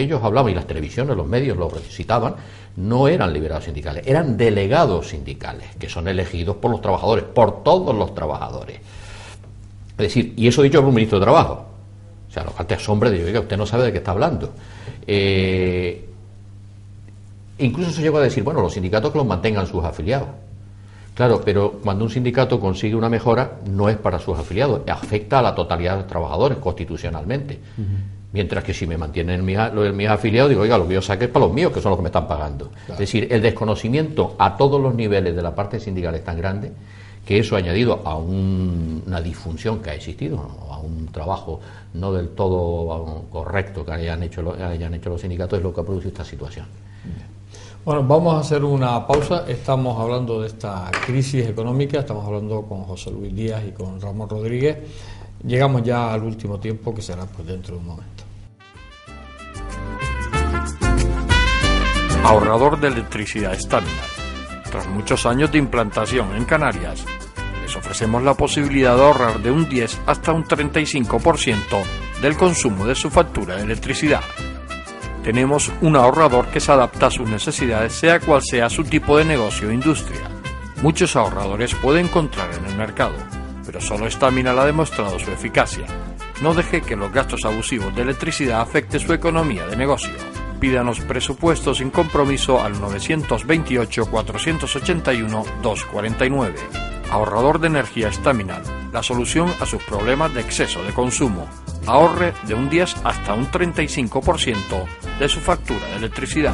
ellos hablaban, y las televisiones, los medios lo citaban, no eran liberados sindicales, eran delegados sindicales, que son elegidos por los trabajadores, por todos los trabajadores. Es decir, y eso dicho por un ministro de Trabajo. O sea, lo que te asombra de, oiga, usted no sabe de qué está hablando. Incluso se llegó a decir, bueno, los sindicatos que los mantengan sus afiliados. Claro, pero cuando un sindicato consigue una mejora, no es para sus afiliados, afecta a la totalidad de los trabajadores constitucionalmente. Mientras que si me mantienen mis afiliados, digo, oiga, lo que yo saque es para los míos, que son los que me están pagando. Claro. Es decir, el desconocimiento a todos los niveles de la parte sindical es tan grande que eso, añadido a una disfunción que ha existido, a un trabajo no del todo correcto que hayan hecho los sindicatos, es lo que ha producido esta situación. Bueno, vamos a hacer una pausa. Estamos hablando de esta crisis económica, estamos hablando con José Luis Díaz y con Ramón Rodríguez. Llegamos ya al último tiempo, que será pues dentro de un momento. Ahorrador de electricidad Staminal. Tras muchos años de implantación en Canarias, les ofrecemos la posibilidad de ahorrar de un 10 hasta un 35% del consumo de su factura de electricidad. Tenemos un ahorrador que se adapta a sus necesidades, sea cual sea su tipo de negocio o industria. Muchos ahorradores puede encontrar en el mercado, pero solo Staminal ha demostrado su eficacia. No deje que los gastos abusivos de electricidad afecte su economía de negocio. Pídanos presupuesto sin compromiso al 921-481-249. Ahorrador de energía Staminal, la solución a sus problemas de exceso de consumo. Ahorre de un 10 hasta un 35% de su factura de electricidad.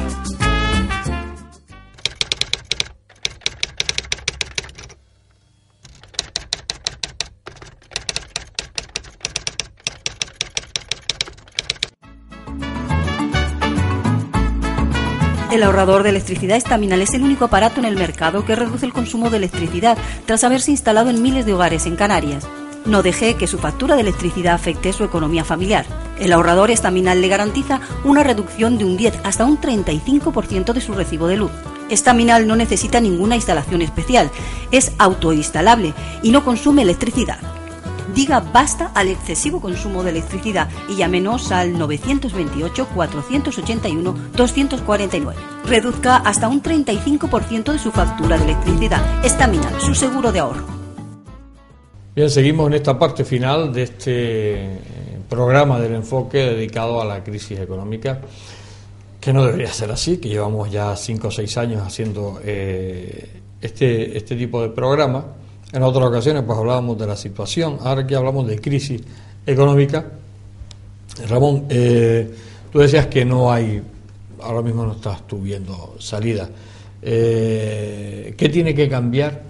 El ahorrador de electricidad Staminal es el único aparato en el mercado que reduce el consumo de electricidad tras haberse instalado en miles de hogares en Canarias. No deje que su factura de electricidad afecte su economía familiar. El ahorrador Staminal le garantiza una reducción de un 10 hasta un 35% de su recibo de luz. Staminal no necesita ninguna instalación especial, es autoinstalable y no consume electricidad. Diga basta al excesivo consumo de electricidad y llámenos al 928-481-249. Reduzca hasta un 35% de su factura de electricidad. Staminal, su seguro de ahorro. Bien, seguimos en esta parte final de este programa del enfoque dedicado a la crisis económica, que no debería ser así, que llevamos ya 5 o 6 años haciendo este tipo de programa. En otras ocasiones pues hablábamos de la situación, ahora que hablamos de crisis económica. Ramón, tú decías que no hay, ahora mismo no estás tú viendo salida. ¿Qué tiene que cambiar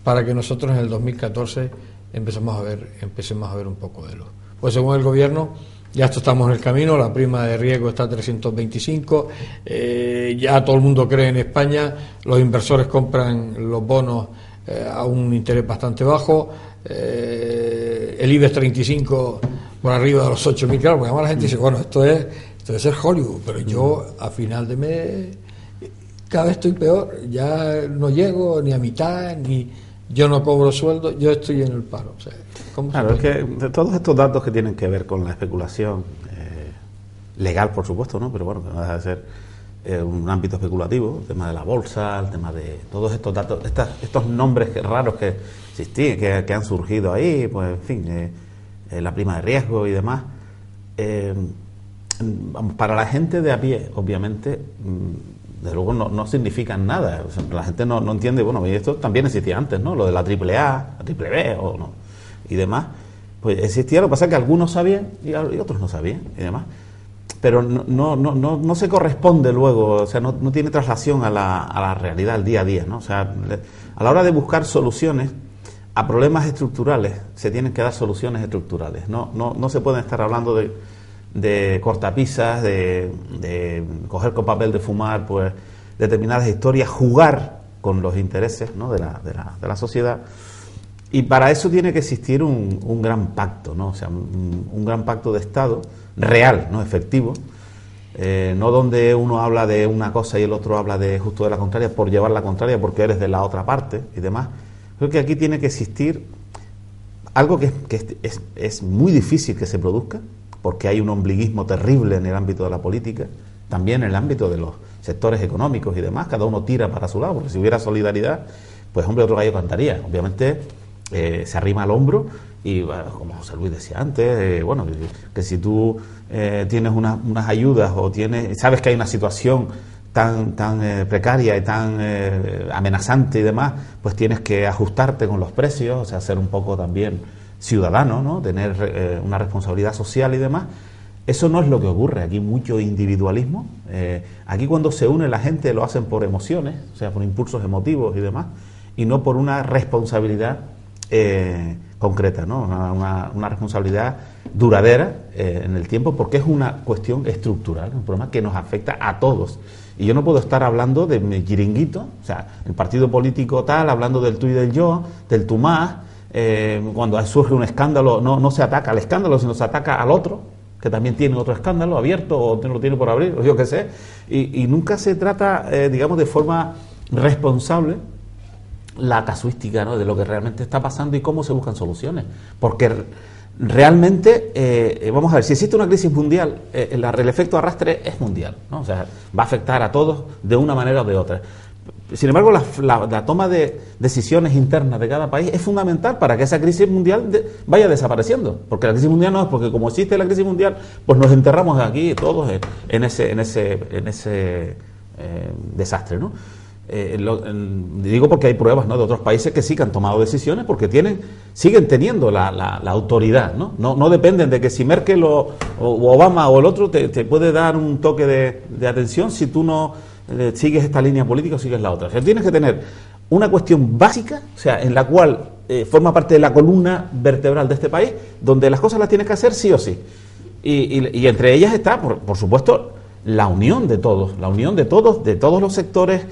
para que nosotros en el 2014 empecemos a ver un poco de luz? Pues según el gobierno, ya estamos en el camino, la prima de riesgo está a 325, ya todo el mundo cree en España, los inversores compran los bonos a un interés bastante bajo, el IBEX 35 por arriba de los 8.000, claro, porque además la gente dice, bueno, esto debe ser Hollywood, pero yo a final de mes cada vez estoy peor, ya no llego ni a mitad, ni yo no cobro sueldo, yo estoy en el paro. O sea, claro, es que de todos estos datos que tienen que ver con la especulación, legal por supuesto, ¿no? Pero bueno, que no deja de ser un ámbito especulativo, el tema de la bolsa, el tema de todos estos datos, estos nombres raros que existían, que han surgido ahí, pues en fin, la prima de riesgo y demás, para la gente de a pie, obviamente, de luego no significan nada. O sea, la gente no entiende, bueno, y esto también existía antes, ¿no? Lo de la AAA, la triple B o no, y demás, pues existía. Lo que pasa es que algunos sabían y otros no sabían y demás, pero no se corresponde luego, o sea, no tiene traslación a la realidad, al día a día, ¿no? O sea, a la hora de buscar soluciones a problemas estructurales se tienen que dar soluciones estructurales, no se pueden estar hablando de cortapisas, de coger con papel de fumar pues determinadas historias, jugar con los intereses, ¿no? de la sociedad, y para eso tiene que existir un gran pacto, ¿no? O sea, un gran pacto de Estado real, no efectivo, no donde uno habla de una cosa y el otro habla de justo de la contraria por llevar la contraria porque eres de la otra parte y demás. Creo que aquí tiene que existir algo que es muy difícil que se produzca, porque hay un ombliguismo terrible en el ámbito de la política, también en el ámbito de los sectores económicos y demás, cada uno tira para su lado, porque si hubiera solidaridad, pues hombre, otro gallo cantaría. Obviamente se arrima al hombro y, bueno, como José Luis decía antes, bueno, que si tú tienes unas ayudas o sabes que hay una situación tan precaria y tan amenazante y demás, pues tienes que ajustarte con los precios, o sea, ser un poco también ciudadano, ¿no? Tener una responsabilidad social y demás. Eso no es lo que ocurre. Aquí hay mucho individualismo. Aquí cuando se une la gente lo hacen por emociones, o sea, por impulsos emotivos y demás, y no por una responsabilidad concreta, ¿no? Una responsabilidad duradera en el tiempo, porque es una cuestión estructural, un problema que nos afecta a todos. Y yo no puedo estar hablando de mi chiringuito, o sea, el partido político tal, hablando del tú y del yo, del tú más. Cuando surge un escándalo, no se ataca al escándalo, sino se ataca al otro, que también tiene otro escándalo abierto o lo tiene por abrir, o yo qué sé. Y nunca se trata, digamos, de forma responsable la casuística, ¿no? De lo que realmente está pasando y cómo se buscan soluciones. Porque realmente, vamos a ver, si existe una crisis mundial, el efecto arrastre es mundial, ¿no? O sea, va a afectar a todos de una manera o de otra. Sin embargo, la toma de decisiones internas de cada país es fundamental para que esa crisis mundial vaya desapareciendo. Porque la crisis mundial no es porque como existe la crisis mundial, pues nos enterramos aquí todos en ese desastre, ¿no? Digo porque hay pruebas, ¿no?, de otros países que sí que han tomado decisiones porque siguen teniendo la autoridad, ¿no? No dependen de que si Merkel o Obama o el otro te puede dar un toque de atención si tú no sigues esta línea política o sigues la otra. O sea, tienes que tener una cuestión básica, o sea, en la cual forma parte de la columna vertebral de este país, donde las cosas las tienes que hacer sí o sí. Y entre ellas está, por supuesto, la unión de todos los sectores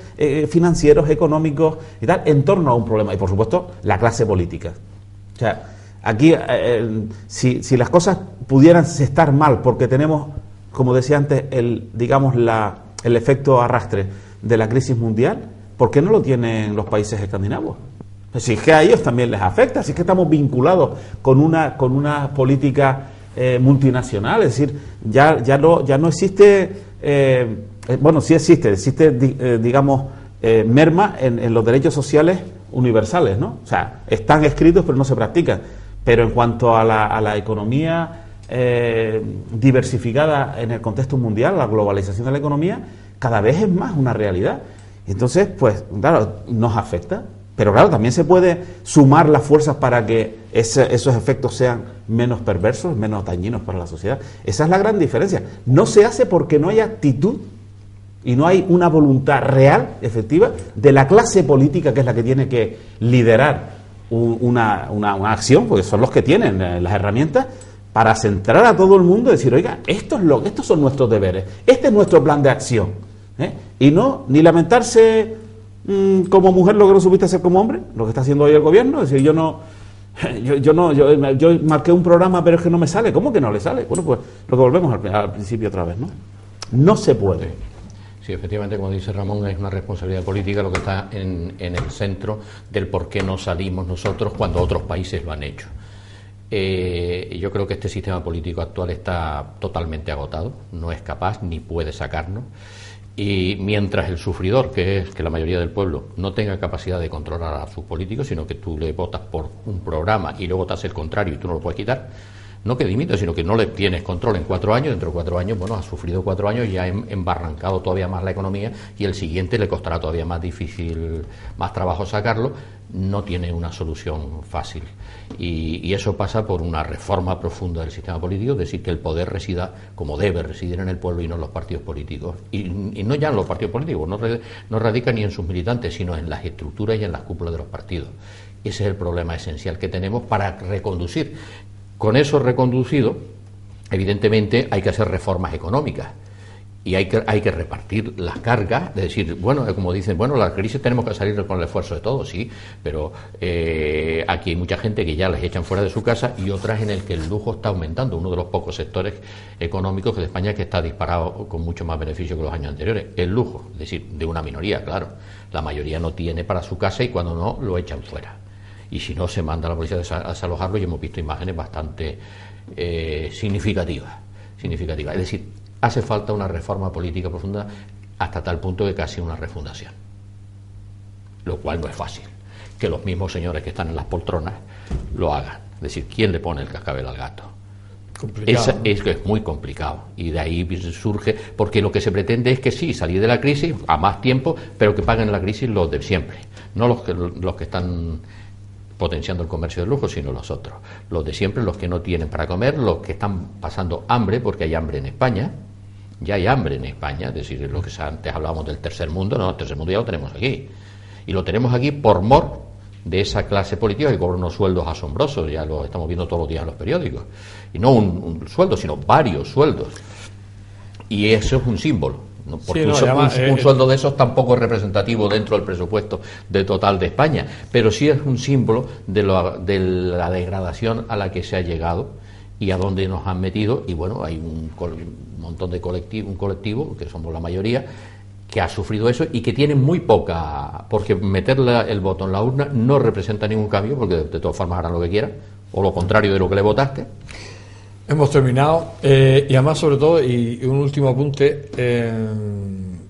financieros, económicos y tal, en torno a un problema. Y por supuesto, la clase política. O sea, aquí, si las cosas pudieran estar mal porque tenemos, como decía antes, el efecto arrastre de la crisis mundial, ¿por qué no lo tienen los países escandinavos? Pues si es que a ellos también les afecta, si es que estamos vinculados con una política multinacional, es decir, ya no existe, bueno, sí existe digamos, merma en los derechos sociales universales, ¿no? O sea, están escritos pero no se practican. Pero en cuanto a la economía diversificada en el contexto mundial, la globalización de la economía, cada vez es más una realidad. Entonces, pues, claro, nos afecta. Pero claro, también se puede sumar las fuerzas para que esos efectos sean menos perversos, menos dañinos para la sociedad. Esa es la gran diferencia. No se hace porque no hay actitud y no hay una voluntad real, efectiva, de la clase política, que es la que tiene que liderar una acción, porque son los que tienen las herramientas para centrar a todo el mundo y decir, oiga, estos son nuestros deberes, este es nuestro plan de acción, y no, ni lamentarse como mujer lo que no supiste hacer como hombre, lo que está haciendo hoy el gobierno, es decir, yo marqué un programa pero es que no me sale. ¿Cómo que no le sale? Bueno, pues lo que volvemos al principio otra vez, ¿no? No se puede. Sí, efectivamente, como dice Ramón, es una responsabilidad política lo que está en el centro del por qué no salimos nosotros cuando otros países lo han hecho. Yo creo que este sistema político actual está totalmente agotado, no es capaz ni puede sacarnos. Y mientras el sufridor, que es que la mayoría del pueblo, no tenga capacidad de controlar a sus políticos, sino que tú le votas por un programa y luego votas el contrario y tú no lo puedes quitar, no que dimita, sino que no le tienes control en 4 años, dentro de 4 años, bueno, ha sufrido 4 años y ha embarrancado todavía más la economía y el siguiente le costará todavía más difícil, más trabajo sacarlo, no tiene una solución fácil. Y eso pasa por una reforma profunda del sistema político, es decir, que el poder resida como debe residir en el pueblo y no en los partidos políticos. Y no ya en los partidos políticos, no radica ni en sus militantes, sino en las estructuras y en las cúpulas de los partidos. Ese es el problema esencial que tenemos para reconducir. Con eso reconducido, evidentemente hay que hacer reformas económicas y hay que repartir las cargas, de decir, bueno, como dicen, bueno, la crisis tenemos que salir con el esfuerzo de todos, sí, pero aquí hay mucha gente que ya les echan fuera de su casa y otras en el que el lujo está aumentando, uno de los pocos sectores económicos de España que está disparado con mucho más beneficio que los años anteriores, el lujo, es decir, de una minoría, claro, la mayoría no tiene para su casa y cuando no, lo echan fuera. Y si no, se manda a la policía a desalojarlo y hemos visto imágenes bastante significativas. Es decir, hace falta una reforma política profunda hasta tal punto que casi una refundación. Lo cual no es fácil. Que los mismos señores que están en las poltronas lo hagan. Es decir, ¿quién le pone el cascabel al gato? Es que es muy complicado y de ahí surge, porque lo que se pretende es que sí, salir de la crisis a más tiempo, pero que paguen la crisis los de siempre, no los que están potenciando el comercio de lujo, sino los otros, los de siempre, los que no tienen para comer, los que están pasando hambre, porque hay hambre en España, ya hay hambre en España, es decir, lo que antes hablábamos del tercer mundo, no, el tercer mundo ya lo tenemos aquí, y lo tenemos aquí por mor de esa clase política que cobra unos sueldos asombrosos, ya lo estamos viendo todos los días en los periódicos, y no un sueldo, sino varios sueldos, y eso es un símbolo. Porque un sueldo de esos tampoco es representativo dentro del presupuesto de total de España, pero sí es un símbolo de la degradación a la que se ha llegado y a dónde nos han metido. Y bueno, hay un montón de un colectivo, que somos la mayoría, que ha sufrido eso y que tiene muy poca, porque meter el voto en la urna no representa ningún cambio, porque de todas formas harán lo que quieran, o lo contrario de lo que le votaste. Hemos terminado, y además, sobre todo, y un último apunte,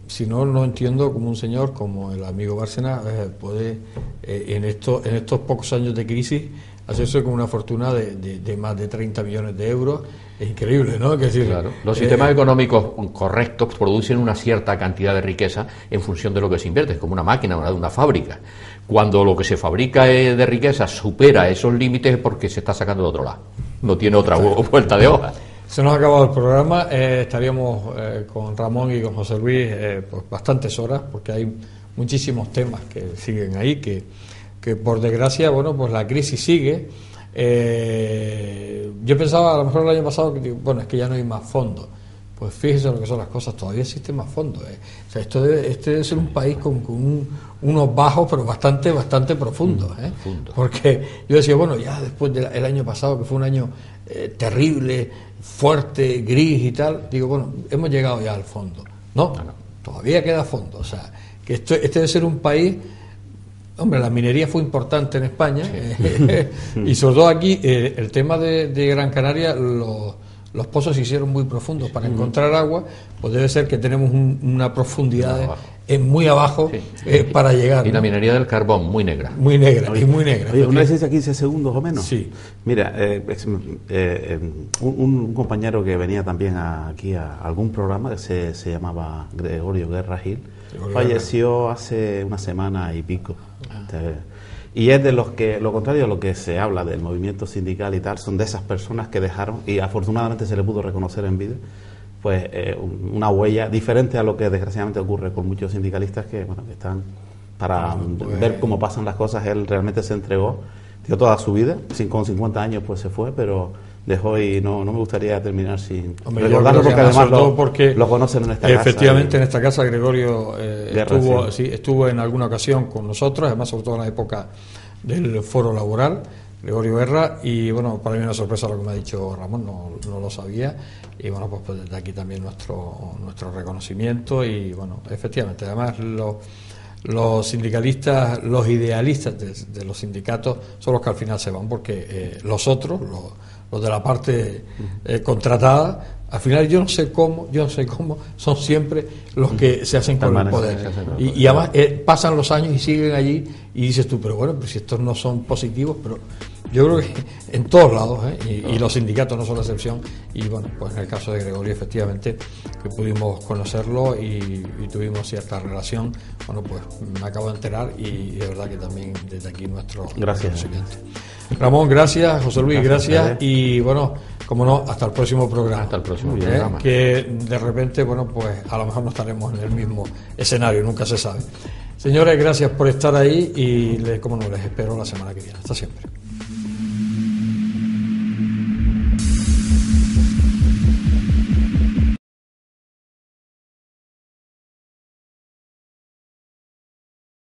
si no entiendo cómo un señor como el amigo Bárcenas puede, en estos pocos años de crisis, hacerse con una fortuna de más de 30 millones de euros. Es increíble, ¿no? Es decir, claro. Los sistemas económicos correctos producen una cierta cantidad de riqueza en función de lo que se invierte, es como una máquina, una fábrica. Cuando lo que se fabrica de riqueza supera esos límites es porque se está sacando de otro lado. No tiene otra vuelta de hoja. Se nos ha acabado el programa. Estaríamos con Ramón y con José Luis pues bastantes horas, porque hay muchísimos temas que siguen ahí, que por desgracia, bueno, pues la crisis sigue. Yo pensaba a lo mejor el año pasado que, bueno, es que ya no hay más fondos. Pues fíjese lo que son las cosas, todavía existen más fondos. O sea, este debe ser un país con unos bajos, pero bastante profundos. Porque yo decía, bueno, ya después del año pasado, que fue un año terrible, fuerte, gris y tal, digo, bueno, hemos llegado ya al fondo. No, todavía queda fondo. O sea, que este debe ser un país. Hombre, la minería fue importante en España, sí. Y sobre todo aquí, el tema de Gran Canaria, los pozos se hicieron muy profundos para encontrar agua, pues debe ser que tenemos una profundidad muy abajo, sí. Para llegar. Y la minería del carbón, muy negra. Muy negra, y muy negra. Oye, ¿una licencia 15 segundos o menos? Sí. Mira, un compañero que venía también aquí a algún programa, que se llamaba Gregorio Guerra Gil, falleció hace una semana y pico. Y es de los que, lo contrario a lo que se habla del movimiento sindical y tal, son de esas personas que dejaron, y afortunadamente se le pudo reconocer en vida, pues una huella diferente a lo que desgraciadamente ocurre con muchos sindicalistas que, bueno, que están para ver cómo pasan las cosas. Él realmente se entregó, dio toda su vida, con 50 años pues se fue, pero dejó y no me gustaría terminar sin Hombre, recordarlo, porque además porque lo conocen en esta casa. Efectivamente, en esta casa Gregorio Guerra, estuvo en alguna ocasión con nosotros, además sobre todo en la época del foro laboral, Gregorio Guerra, y bueno, para mí una sorpresa lo que me ha dicho Ramón, no lo sabía, y bueno, pues desde aquí también nuestro reconocimiento, y bueno, efectivamente, además los sindicalistas, los idealistas de los sindicatos son los que al final se van, porque los otros, los de la parte contratada, al final yo no sé cómo, son siempre los que se hacen con el poder. Y además pasan los años y siguen allí, y dices tú, pero bueno, pues si estos no son positivos, pero yo creo que en todos lados, y los sindicatos no son la excepción, y bueno, pues en el caso de Gregorio, efectivamente, que pudimos conocerlo y tuvimos cierta relación, bueno, pues me acabo de enterar, y de verdad que también desde aquí nuestro reconocimiento. Ramón, gracias, José Luis, gracias, y bueno, como no, hasta el próximo programa. Hasta el próximo programa. Que de repente, bueno, pues a lo mejor no estaremos en el mismo escenario, nunca se sabe. Señores, gracias por estar ahí, y como no, les espero la semana que viene. Hasta siempre.